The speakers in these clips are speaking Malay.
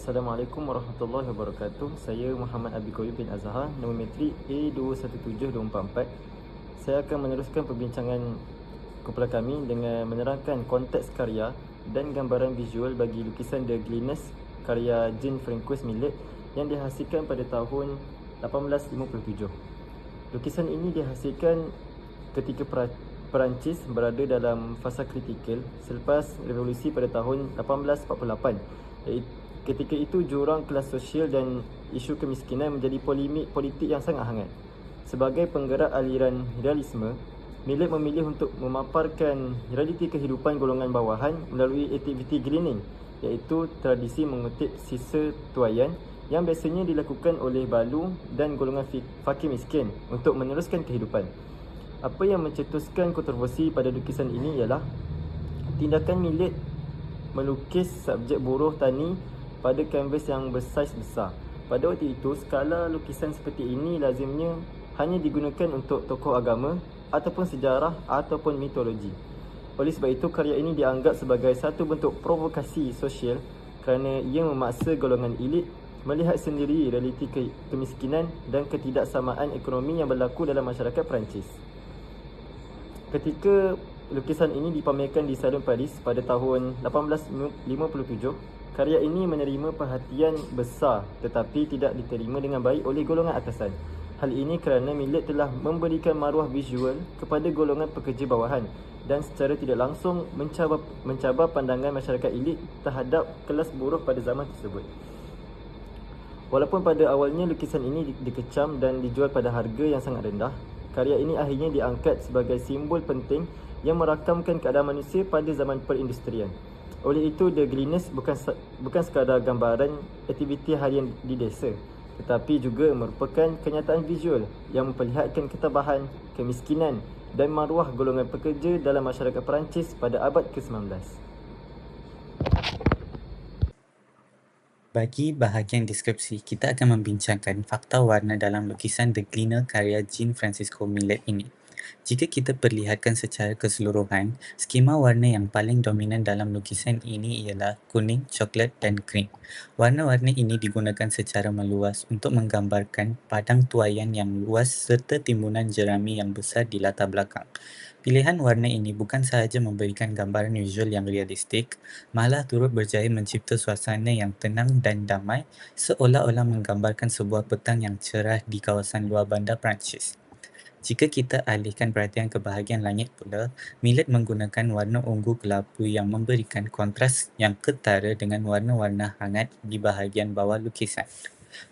Assalamualaikum warahmatullahi wabarakatuh. Saya Muhammad Abi Koyu bin Azhar, nombor metrik A217244. Saya akan meneruskan perbincangan kumpulan kami dengan menerangkan konteks karya dan gambaran visual bagi lukisan The Gleaners karya Jean Francois Millet yang dihasilkan pada tahun 1857. Lukisan ini dihasilkan ketika Perancis berada dalam fasa kritikal selepas revolusi pada tahun 1848. Ketika itu jurang kelas sosial dan isu kemiskinan menjadi polemik politik yang sangat hangat. Sebagai penggerak aliran realisme, Millet memilih untuk memaparkan realiti kehidupan golongan bawahan melalui aktiviti gleaning, iaitu tradisi mengutip sisa tuaian yang biasanya dilakukan oleh balu dan golongan fakir miskin untuk meneruskan kehidupan. Apa yang mencetuskan kontroversi pada lukisan ini ialah tindakan Millet melukis subjek buruh tani pada kanvas yang bersaiz besar. Pada waktu itu, skala lukisan seperti ini lazimnya hanya digunakan untuk tokoh agama ataupun sejarah ataupun mitologi. Oleh sebab itu, karya ini dianggap sebagai satu bentuk provokasi sosial kerana ia memaksa golongan elit melihat sendiri realiti kemiskinan dan ketidaksamaan ekonomi yang berlaku dalam masyarakat Perancis. Ketika lukisan ini dipamerkan di Salon Paris pada tahun 1857, karya ini menerima perhatian besar tetapi tidak diterima dengan baik oleh golongan atasan. Hal ini kerana Millet telah memberikan maruah visual kepada golongan pekerja bawahan dan secara tidak langsung mencabar pandangan masyarakat elit terhadap kelas buruh pada zaman tersebut. Walaupun pada awalnya lukisan ini dikecam dan dijual pada harga yang sangat rendah, karya ini akhirnya diangkat sebagai simbol penting yang merakamkan keadaan manusia pada zaman perindustrian. Oleh itu, The Gleaners bukan sekadar gambaran aktiviti harian di desa, tetapi juga merupakan kenyataan visual yang memperlihatkan ketabahan, kemiskinan dan maruah golongan pekerja dalam masyarakat Perancis pada abad ke-19. Bagi bahagian deskripsi, kita akan membincangkan fakta warna dalam lukisan The Gleaner karya Jean Francois Millet ini. Jika kita perlihatkan secara keseluruhan, skema warna yang paling dominan dalam lukisan ini ialah kuning, coklat dan krim. Warna-warna ini digunakan secara meluas untuk menggambarkan padang tuaian yang luas serta timbunan jerami yang besar di latar belakang. Pilihan warna ini bukan sahaja memberikan gambaran visual yang realistik, malah turut berjaya mencipta suasana yang tenang dan damai seolah-olah menggambarkan sebuah petang yang cerah di kawasan luar bandar Perancis. Jika kita alihkan perhatian ke bahagian langit pula, Millet menggunakan warna ungu kelabu yang memberikan kontras yang ketara dengan warna-warna hangat di bahagian bawah lukisan.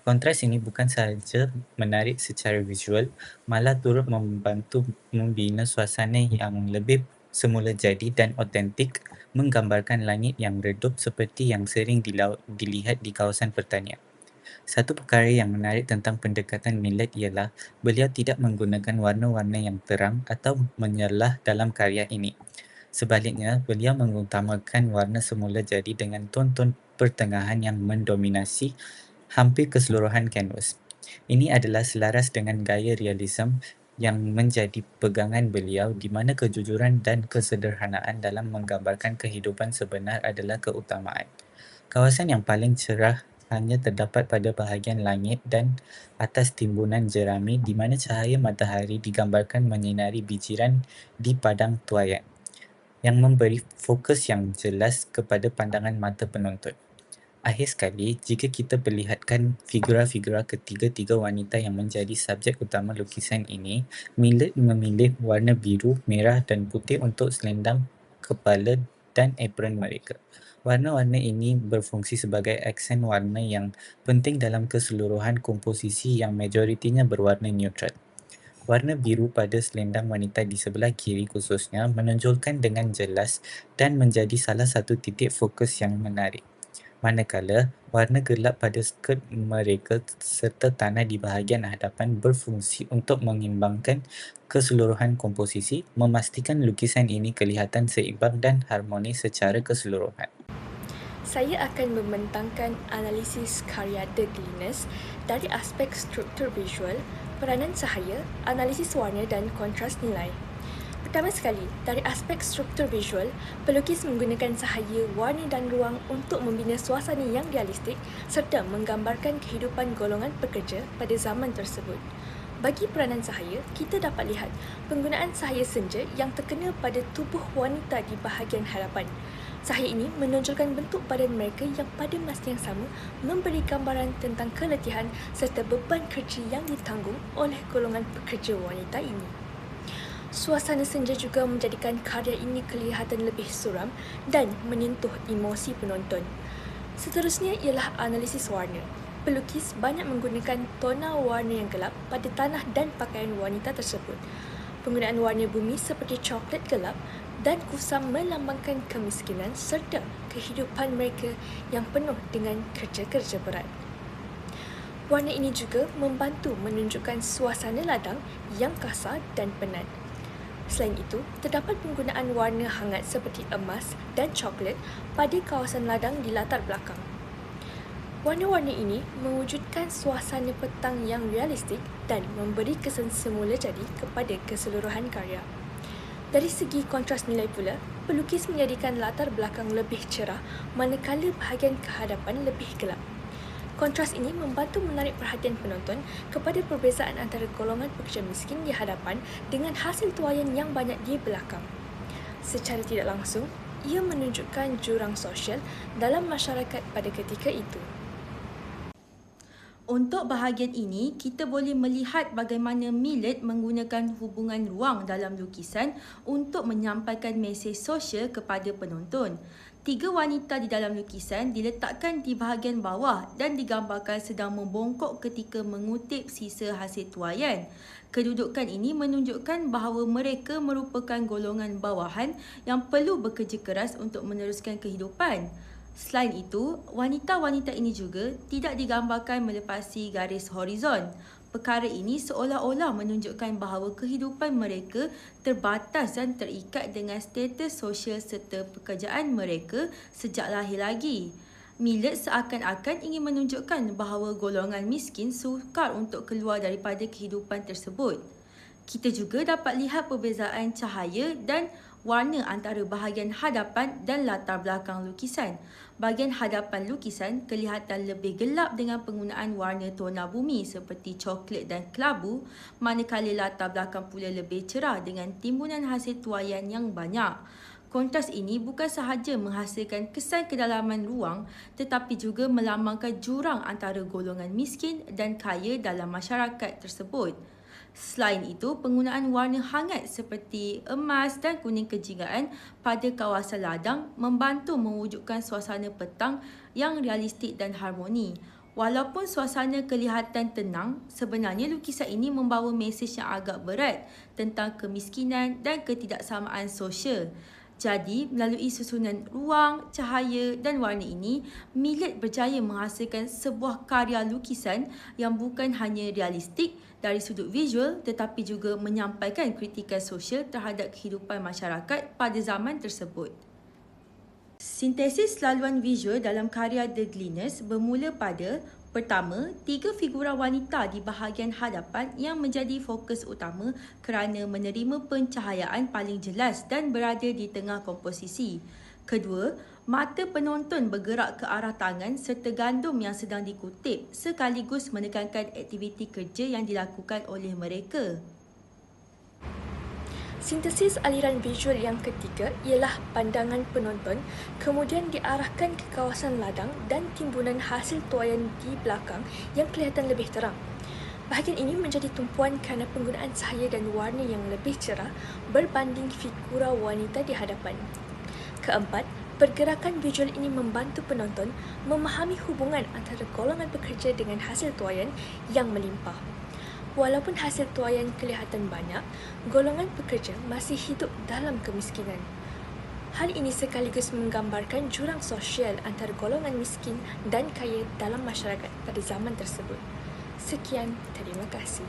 Kontras ini bukan sahaja menarik secara visual, malah turut membantu membina suasana yang lebih semula jadi dan autentik, menggambarkan langit yang redup seperti yang sering dilihat di kawasan pertanian. Satu perkara yang menarik tentang pendekatan Millet ialah beliau tidak menggunakan warna-warna yang terang atau menyerlah dalam karya ini. Sebaliknya, beliau mengutamakan warna semula jadi dengan ton-ton pertengahan yang mendominasi hampir keseluruhan kanvas. Ini adalah selaras dengan gaya realisme yang menjadi pegangan beliau di mana kejujuran dan kesederhanaan dalam menggambarkan kehidupan sebenar adalah keutamaan. Kawasan yang paling cerah hanya terdapat pada bahagian langit dan atas timbunan jerami di mana cahaya matahari digambarkan menyinari bijiran di padang tuaian yang memberi fokus yang jelas kepada pandangan mata penonton. Akhir sekali, jika kita perlihatkan figura-figura ketiga-tiga wanita yang menjadi subjek utama lukisan ini, Millet memilih warna biru, merah dan putih untuk selendang kepala dan apron mereka. Warna-warna ini berfungsi sebagai aksen warna yang penting dalam keseluruhan komposisi yang majoritinya berwarna neutral. Warna biru pada selendang wanita di sebelah kiri khususnya menonjolkan dengan jelas dan menjadi salah satu titik fokus yang menarik. Manakala, warna gelap pada skirt mereka serta tanah di bahagian hadapan berfungsi untuk mengimbangkan keseluruhan komposisi, memastikan lukisan ini kelihatan seimbang dan harmonis secara keseluruhan. Saya akan membentangkan analisis karya The Gleaners dari aspek struktur visual, peranan cahaya, analisis warna dan kontras nilai. Pertama sekali, dari aspek struktur visual, pelukis menggunakan cahaya, warna dan ruang untuk membina suasana yang realistik serta menggambarkan kehidupan golongan pekerja pada zaman tersebut. Bagi peranan cahaya, kita dapat lihat penggunaan cahaya senja yang terkena pada tubuh wanita di bahagian hadapan. Cahaya ini menonjolkan bentuk badan mereka yang pada masa yang sama memberi gambaran tentang keletihan serta beban kerja yang ditanggung oleh golongan pekerja wanita ini. Suasana senja juga menjadikan karya ini kelihatan lebih suram dan menyentuh emosi penonton. Seterusnya ialah analisis warna. Pelukis banyak menggunakan tona warna yang gelap pada tanah dan pakaian wanita tersebut. Penggunaan warna bumi seperti coklat gelap dan kusam melambangkan kemiskinan serta kehidupan mereka yang penuh dengan kerja-kerja berat. Warna ini juga membantu menunjukkan suasana ladang yang kasar dan penat. Selain itu, terdapat penggunaan warna hangat seperti emas dan coklat pada kawasan ladang di latar belakang. Warna-warna ini mewujudkan suasana petang yang realistik dan memberi kesan semula jadi kepada keseluruhan karya. Dari segi kontras nilai pula, pelukis menjadikan latar belakang lebih cerah manakala bahagian kehadapan lebih gelap. Kontras ini membantu menarik perhatian penonton kepada perbezaan antara golongan pekerja miskin di hadapan dengan hasil tuaian yang banyak di belakang. Secara tidak langsung, ia menunjukkan jurang sosial dalam masyarakat pada ketika itu. Untuk bahagian ini, kita boleh melihat bagaimana Millet menggunakan hubungan ruang dalam lukisan untuk menyampaikan mesej sosial kepada penonton. 3 wanita di dalam lukisan diletakkan di bahagian bawah dan digambarkan sedang membongkok ketika mengutip sisa hasil tuaian. Kedudukan ini menunjukkan bahawa mereka merupakan golongan bawahan yang perlu bekerja keras untuk meneruskan kehidupan. Selain itu, wanita-wanita ini juga tidak digambarkan melepasi garis horizon. Perkara ini seolah-olah menunjukkan bahawa kehidupan mereka terbatas dan terikat dengan status sosial serta pekerjaan mereka sejak lahir lagi. Millet seakan-akan ingin menunjukkan bahawa golongan miskin sukar untuk keluar daripada kehidupan tersebut. Kita juga dapat lihat perbezaan cahaya dan warna antara bahagian hadapan dan latar belakang lukisan. Bahagian hadapan lukisan kelihatan lebih gelap dengan penggunaan warna tona bumi seperti coklat dan kelabu, manakala latar belakang pula lebih cerah dengan timbunan hasil tuaian yang banyak. Kontras ini bukan sahaja menghasilkan kesan kedalaman ruang tetapi juga melambangkan jurang antara golongan miskin dan kaya dalam masyarakat tersebut. Selain itu, penggunaan warna hangat seperti emas dan kuning kejingaan pada kawasan ladang membantu mewujudkan suasana petang yang realistik dan harmoni. Walaupun suasana kelihatan tenang, sebenarnya lukisan ini membawa mesej yang agak berat tentang kemiskinan dan ketidaksamaan sosial. Jadi, melalui susunan ruang, cahaya dan warna ini, Millet berjaya menghasilkan sebuah karya lukisan yang bukan hanya realistik dari sudut visual tetapi juga menyampaikan kritikan sosial terhadap kehidupan masyarakat pada zaman tersebut. Sintesis laluan visual dalam karya The Gleaners bermula pada pertama, 3 figura wanita di bahagian hadapan yang menjadi fokus utama kerana menerima pencahayaan paling jelas dan berada di tengah komposisi. Kedua, mata penonton bergerak ke arah tangan serta gandum yang sedang dikutip sekaligus menekankan aktiviti kerja yang dilakukan oleh mereka. Sintesis aliran visual yang ketiga ialah pandangan penonton kemudian diarahkan ke kawasan ladang dan timbunan hasil tuaian di belakang yang kelihatan lebih terang. Bahagian ini menjadi tumpuan kerana penggunaan cahaya dan warna yang lebih cerah berbanding figura wanita di hadapan. Keempat, pergerakan visual ini membantu penonton memahami hubungan antara golongan pekerja dengan hasil tuaian yang melimpah. Walaupun hasil tuaian kelihatan banyak, golongan pekerja masih hidup dalam kemiskinan. Hal ini sekaligus menggambarkan jurang sosial antara golongan miskin dan kaya dalam masyarakat pada zaman tersebut. Sekian, terima kasih.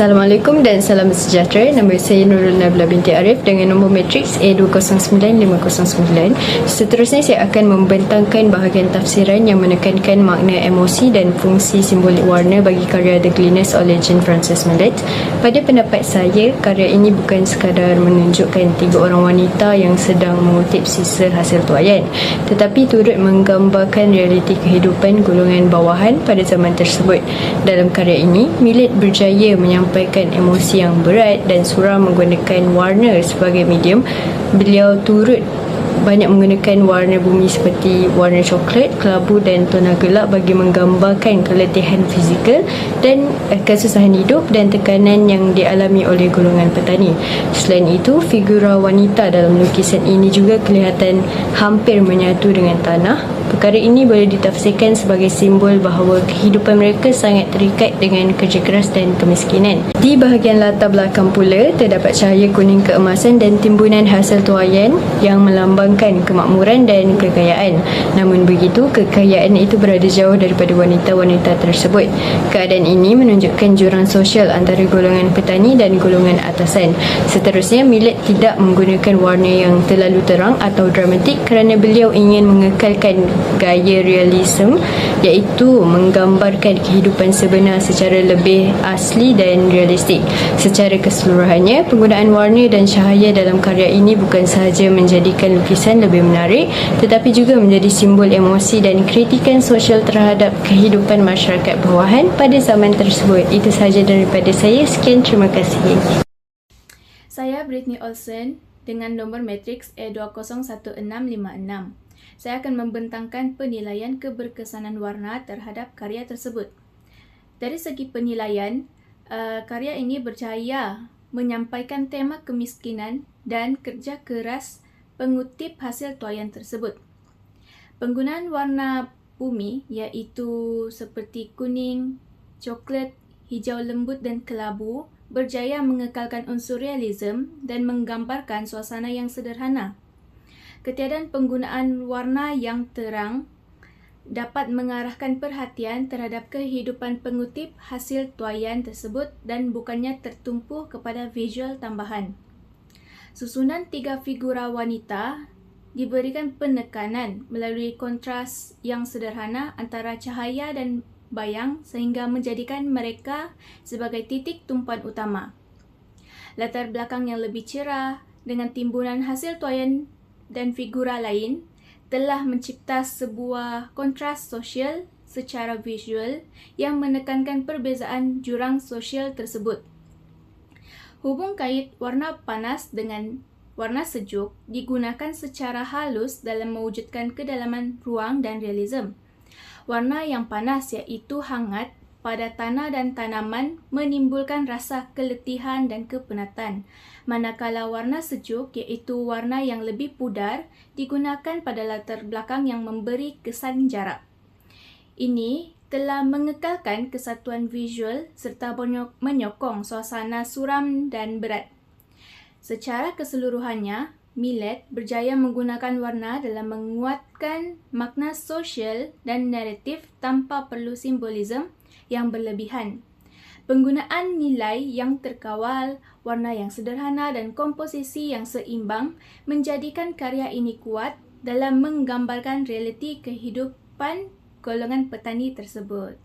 Assalamualaikum dan salam sejahtera. Nama saya Nurul Nabila binti Arif dengan nombor matriks A209509. Seterusnya saya akan membentangkan bahagian tafsiran yang menekankan makna emosi dan fungsi simbolik warna bagi karya The Gleaners oleh Jean Frances Millett. Pada pendapat saya, karya ini bukan sekadar menunjukkan 3 orang wanita yang sedang mengutip sisa hasil tuaian, tetapi turut menggambarkan realiti kehidupan golongan bawahan pada zaman tersebut. Dalam karya ini, Millett berjaya menyampaikan emosi yang berat dan suram menggunakan warna sebagai medium. Beliau turut banyak menggunakan warna bumi seperti warna coklat, kelabu dan tona gelap bagi menggambarkan keletihan fizikal dan kesusahan hidup dan tekanan yang dialami oleh golongan petani. Selain itu, figura wanita dalam lukisan ini juga kelihatan hampir menyatu dengan tanah. Perkara ini boleh ditafsirkan sebagai simbol bahawa kehidupan mereka sangat terikat dengan kerja keras dan kemiskinan. Di bahagian latar belakang pula, terdapat cahaya kuning keemasan dan timbunan hasil tuaian yang melambangkan kemakmuran dan kekayaan. Namun begitu, kekayaan itu berada jauh daripada wanita-wanita tersebut. Keadaan ini menunjukkan jurang sosial antara golongan petani dan golongan atasan. Seterusnya, Millett tidak menggunakan warna yang terlalu terang atau dramatik kerana beliau ingin mengekalkan gaya realisme, iaitu menggambarkan kehidupan sebenar secara lebih asli dan realistik. Secara keseluruhannya, penggunaan warna dan cahaya dalam karya ini bukan sahaja menjadikan lukisan lebih menarik, tetapi juga menjadi simbol emosi dan kritikan sosial terhadap kehidupan masyarakat bawahan pada zaman tersebut. Itu sahaja daripada saya. Sekian, terima kasih. Saya Britney Olsen dengan nombor matriks A201656. Saya akan membentangkan penilaian keberkesanan warna terhadap karya tersebut. Dari segi penilaian, karya ini berjaya menyampaikan tema kemiskinan dan kerja keras pengutip hasil tuaian tersebut. Penggunaan warna bumi iaitu seperti kuning, coklat, hijau lembut dan kelabu berjaya mengekalkan unsur realisme dan menggambarkan suasana yang sederhana. Ketiadaan penggunaan warna yang terang dapat mengarahkan perhatian terhadap kehidupan pengutip hasil tuaian tersebut dan bukannya tertumpu kepada visual tambahan. Susunan 3 figura wanita diberikan penekanan melalui kontras yang sederhana antara cahaya dan bayang sehingga menjadikan mereka sebagai titik tumpuan utama. Latar belakang yang lebih cerah dengan timbunan hasil tuaian dan figura lain telah mencipta sebuah kontras sosial secara visual yang menekankan perbezaan jurang sosial tersebut. Hubung kait warna panas dengan warna sejuk digunakan secara halus dalam mewujudkan kedalaman ruang dan realisme. Warna yang panas iaitu hangat pada tanah dan tanaman menimbulkan rasa keletihan dan kepenatan, manakala warna sejuk iaitu warna yang lebih pudar digunakan pada latar belakang yang memberi kesan jarak. Ini telah mengekalkan kesatuan visual serta menyokong suasana suram dan berat. Secara keseluruhannya, Millett berjaya menggunakan warna dalam menguatkan makna sosial dan naratif tanpa perlu simbolisme yang berlebihan. Penggunaan nilai yang terkawal, warna yang sederhana dan komposisi yang seimbang menjadikan karya ini kuat dalam menggambarkan realiti kehidupan golongan petani tersebut.